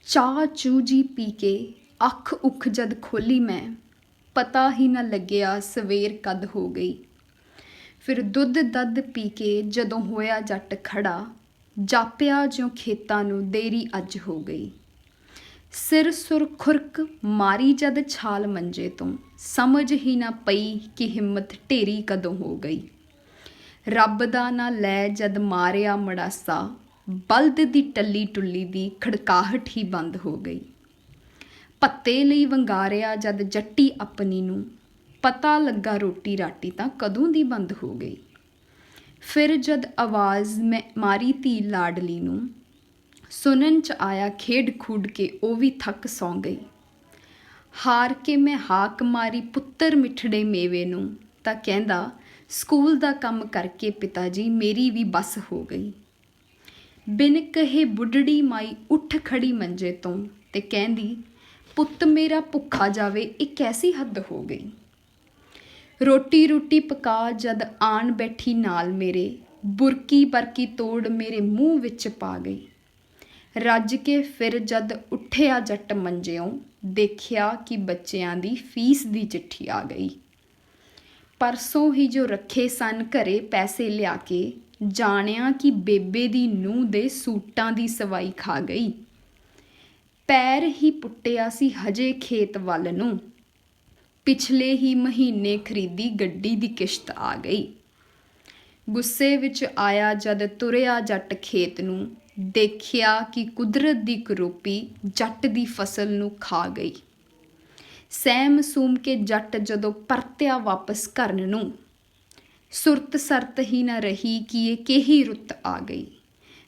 ਚਾਹ ਚੂ ਜੀ ਪੀ ਕੇ ਅੱਖ ਉੱਖ ਜਦ ਖੋਲੀ ਮੈਂ, ਪਤਾ ਹੀ ਨਾ ਲੱਗਿਆ ਸਵੇਰ ਕਦ ਹੋ ਗਈ। ਫਿਰ ਦੁੱਧ ਦੱਧ ਪੀ ਕੇ ਜਦੋਂ ਹੋਇਆ ਜੱਟ ਖੜਾ, ਜਾਪਿਆ ਜਿਉਂ ਖੇਤਾਂ ਨੂੰ ਦੇਰੀ ਅੱਜ ਹੋ ਗਈ। ਸਿਰ ਸੁਰ ਖੁਰਕ ਮਾਰੀ ਜਦ ਛਾਲ ਮੰਜੇ ਤੋਂ, ਸਮਝ ਹੀ ਨਾ ਪਈ ਕਿ ਹਿੰਮਤ ਢੇਰੀ ਕਦੋਂ ਹੋ ਗਈ। ਰੱਬ ਦਾ ਨਾ ਲੈ ਜਦ ਮਾਰਿਆ ਮੜਾਸਾ, ਬਲਦ ਦੀ ਟੱਲੀ ਟੁੱਲੀ ਦੀ ਖੜਕਾਹਟ ਹੀ ਬੰਦ ਹੋ ਗਈ। ਪੱਤੇ ਲਈ ਵੰਗਾਰਿਆ ਜਦ ਜੱਟੀ ਆਪਣੀ ਨੂੰ, ਪਤਾ ਲੱਗਾ ਰੋਟੀ ਰਾਟੀ ਤਾਂ ਕਦੋਂ ਦੀ ਬੰਦ ਹੋ ਗਈ। ਫਿਰ ਜਦ ਆਵਾਜ਼ ਮੈਂ ਮਾਰੀ ਧੀ ਲਾਡਲੀ ਨੂੰ, ਸੁਣਨ 'ਚ ਆਇਆ ਖੇਡ ਖੂਡ ਕੇ ਉਹ ਵੀ ਥੱਕ ਸੌਂ ਗਈ। ਹਾਰ ਕੇ ਮੈਂ ਹਾਕ ਮਾਰੀ ਪੁੱਤਰ ਮਿੱਠੜੇ ਮੇਵੇ ਨੂੰ, ਤਾਂ ਕਹਿੰਦਾ ਸਕੂਲ ਦਾ ਕੰਮ ਕਰਕੇ ਪਿਤਾ ਜੀ ਮੇਰੀ ਵੀ ਬੱਸ ਹੋ ਗਈ। ਬਿਨ ਕਹੇ ਬੁੱਢੜੀ ਮਾਈ ਉੱਠ ਖੜੀ ਮੰਜੇ ਤੋਂ, ਤੇ ਕਹਿੰਦੀ ਪੁੱਤ ਮੇਰਾ ਭੁੱਖਾ ਜਾਵੇ ਇਹ ਕੈਸੀ ਹੱਦ ਹੋ ਗਈ। ਰੋਟੀ ਰੂਟੀ ਪਕਾ ਜਦ ਆਣ ਬੈਠੀ ਨਾਲ ਮੇਰੇ, ਬੁਰਕੀ ਬਰਕੀ ਤੋੜ ਮੇਰੇ ਮੂੰਹ ਵਿੱਚ ਪਾ ਗਈ। ਰੱਜ ਕੇ ਫਿਰ ਜਦ ਉੱਠਿਆ ਜੱਟ ਮੰਜਿਓਂ, ਦੇਖਿਆ ਕਿ ਬੱਚਿਆਂ ਦੀ ਫੀਸ ਦੀ ਚਿੱਠੀ ਆ ਗਈ। ਪਰਸੋਂ ਹੀ ਜੋ ਰੱਖੇ ਸਨ ਘਰੇ ਪੈਸੇ ਲਿਆ ਕੇ, ਜਾਣਿਆ ਕਿ ਬੇਬੇ ਦੀ ਨੂੰਹ ਦੇ ਸੂਟਾਂ ਦੀ ਸਵਾਈ ਖਾ ਗਈ। ਪੈਰ ਹੀ ਪੁੱਟਿਆ ਸੀ ਹਜੇ ਖੇਤ ਵੱਲ ਨੂੰ, ਪਿਛਲੇ ਹੀ ਮਹੀਨੇ ਖਰੀਦੀ ਗੱਡੀ ਦੀ ਕਿਸ਼ਤ ਆ ਗਈ। ਗੁੱਸੇ ਵਿੱਚ ਆਇਆ ਜਦ ਤੁਰਿਆ ਜੱਟ ਖੇਤ ਨੂੰ, ਦੇਖਿਆ ਕਿ ਕੁਦਰਤ ਦੀ ਕਰੋਪੀ ਜੱਟ ਦੀ ਫਸਲ ਨੂੰ ਖਾ ਗਈ। ਸਹਿਮ ਸੂਮ ਕੇ ਜੱਟ ਜਦੋਂ ਪਰਤਿਆ ਵਾਪਸ ਘਰ ਨੂੰ, ਸੁਰਤ ਸਰਤ ਹੀ ਨਾ ਰਹੀ ਕਿ ਇਹ ਕਿਹੀ ਰੁੱਤ ਆ ਗਈ।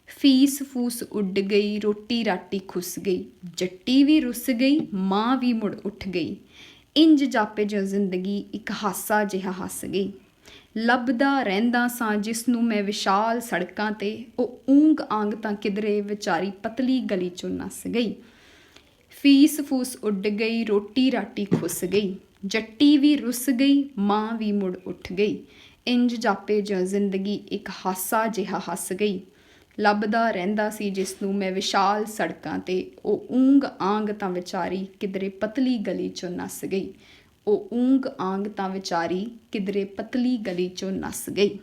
ਫੀਸ ਫੂਸ ਉੱਡ ਗਈ, ਰੋਟੀ ਰਾਟੀ ਖੁੱਸ ਗਈ, ਜੱਟੀ ਵੀ ਰੁੱਸ ਗਈ, ਮਾਂ ਵੀ ਮੁੜ ਉੱਠ ਗਈ। ਇੰਜ ਜਾਪੇ ਜੋ ਜ਼ਿੰਦਗੀ ਇੱਕ ਹਾਸਾ ਜਿਹਾ ਹੱਸ ਗਈ। ਲੱਭਦਾ ਰਹਿੰਦਾ ਸਾਂ ਜਿਸ ਨੂੰ ਮੈਂ ਵਿਸ਼ਾਲ ਸੜਕਾਂ 'ਤੇ, ਉਹ ਊਂਗ ਆਂਗ ਤਾਂ ਕਿਧਰੇ ਵਿਚਾਰੀ ਪਤਲੀ ਗਲੀ 'ਚੋਂ ਨੱਸ ਗਈ। ਫੀਸ ਫੂਸ ਉੱਡ ਗਈ, ਰੋਟੀ ਰਾਟੀ ਖੁੱਸ ਗਈ, ਜੱਟੀ ਵੀ ਰੁੱਸ ਗਈ, ਮਾਂ ਵੀ ਮੁੜ ਉੱਠ ਗਈ। ਇੰਜ ਜਾਪੇ ਜੋ ਜ਼ਿੰਦਗੀ ਇੱਕ ਹਾਸਾ ਜਿਹਾ ਹੱਸ ਗਈ। ਲੱਭਦਾ ਰਹਿੰਦਾ ਸੀ ਜਿਸ ਨੂੰ ਮੈਂ ਵਿਸ਼ਾਲ ਸੜਕਾਂ 'ਤੇ, ਉਹ ਊਂਗ ਆਂਗ ਤਾਂ ਵਿਚਾਰੀ ਕਿਧਰੇ ਪਤਲੀ ਗਲੀ 'ਚੋਂ ਨੱਸ ਗਈ। ਉਹ ਊਂਗ ਆਂਗ ਤਾਂ ਵਿਚਾਰੀ ਕਿਧਰੇ ਪਤਲੀ ਗਲੀ 'ਚੋਂ ਨੱਸ ਗਈ।